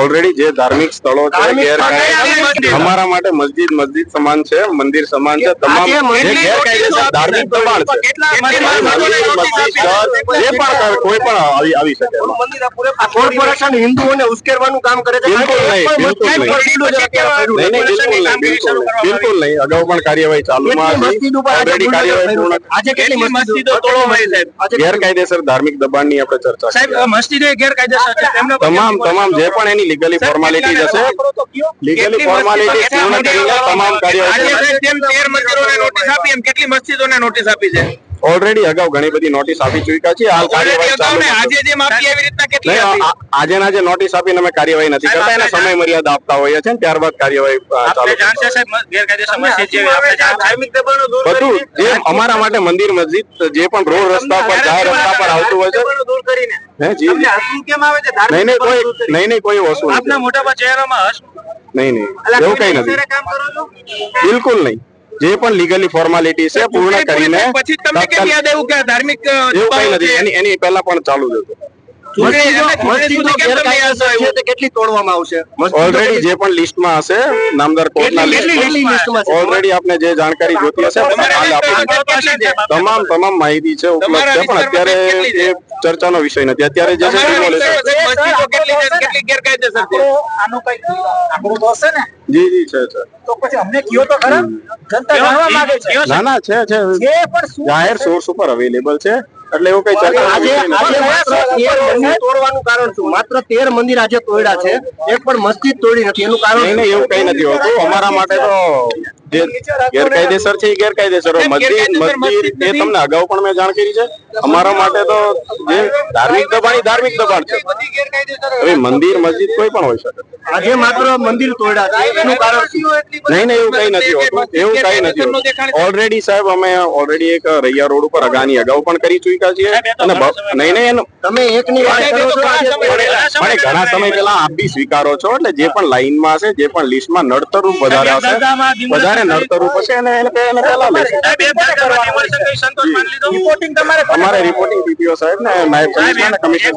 Already જે ધાર્મિક સ્થળો છે ગેરકાયદે અમારા માટે મસ્જિદ સમાન છે, મંદિર સમાન છે, તમામ જે ગેરકાયદેસર ધાર્મિક દબાણ છે જે પણ કોઈ પણ આવી શકે. કોર્પોરેશન હિન્દુઓને ઉશ્કેરવાનું કામ કરે છે. બિલકુલ નહીં. અગાઉ પણ કાર્યવાહી ચાલુમાં ગેરકાયદેસર ધાર્મિક દબાણની આપણે ચર્ચા તમામ જે પણ એની લીગલી ફોર્માલિટી હશે લીગલી ફોર્માલિટી પૂર્ણ કરીને તમામ કાર્યવાહી કેટલી મસ્જિદોને નોટિસ આપી છે? ઓલરેડી અગાઉ ઘણી બધી નોટિસ આપી ચૂક્યા છે. હાલ કાર્યવાહી ચાલુ આજે જે નોટિસ આપીને અમે કાર્યવાહી નથી કરતા, એને સમય મર્યાદા આપતા હોઈએ છે, ત્યારબાદ કાર્યવાહી બધું જે અમારા માટે મંદિર મસ્જિદ જે પણ રોડ રસ્તા પર જાહેર રસ્તા પર આવતું હોય છે નહીં કોઈ વસ્તુ નહીં એવું કઈ નથી. બિલકુલ નહીં. જે પણ લીગલી ફોર્માલિટી છે પૂર્ણ કરીને ધાર્મિક એવું કઈ નથી. એની પહેલા પણ ચાલુ જ હતું. કેટલી તોડવામાં આવશે? ઓલરેડી જે પણ લિસ્ટમાં હશે નામદાર કોર્ટના લિસ્ટમાં ઓલરેડી આપને જે જાણકારી જોતી હશે તમામ માહિતી છે ઉપલબ્ધ છે, પણ અત્યારે એ ચર્ચાનો વિષય નથી. અત્યારે જે જી છે તો પછી અમને કયો તો ખરા, જનતા જાણવા માંગે છે. ના છે જાહેર સોર્સ ઉપર અવેલેબલ છે, એટલે એવું કઈ ચર્ચા આજે તોડવાનું કારણ શું? માત્ર 13 મંદિર આજે તોડ્યા છે, એક પણ મસ્જિદ તોડી નથી. એનું કારણ નહીં એવું કઈ નથી હોતું. અમારા માટે તો જે ગેરકાયદેસર છે એ ગેરકાયદેસર મસ્જિદ એ તમને અગાઉ પણ મેં જાણ કરી છે. અમારા માટે તો જે ધાર્મિક દબાણ છે. હવે મંદિર મસ્જિદ કોઈ પણ હોઈ શકે. આજે માત્ર મંદિર તોડ્યા છે, એનું કારણ નહીં એવું કઈ નથી હોતું. ઓલરેડી સાહેબ અમે ઓલરેડી એક રૈયા રોડ ઉપર અગાઉ પણ કરી ચૂક્યા છીએ. અને નહીં તમે એકની વાત કરો છો. મને ઘણા સમય પહેલા આપ બી સ્વીકારો છો, એટલે જે પણ લાઈનમાં હશે, જે પણ લિસ્ટમાં નડતરરૂપ વધારે હશે, વધારે નડતરરૂપ હશે એને પહેલા લેશે. અમારે રિપોર્ટિંગ પીપીઓ સાહેબ ને નાયબ કમિશનર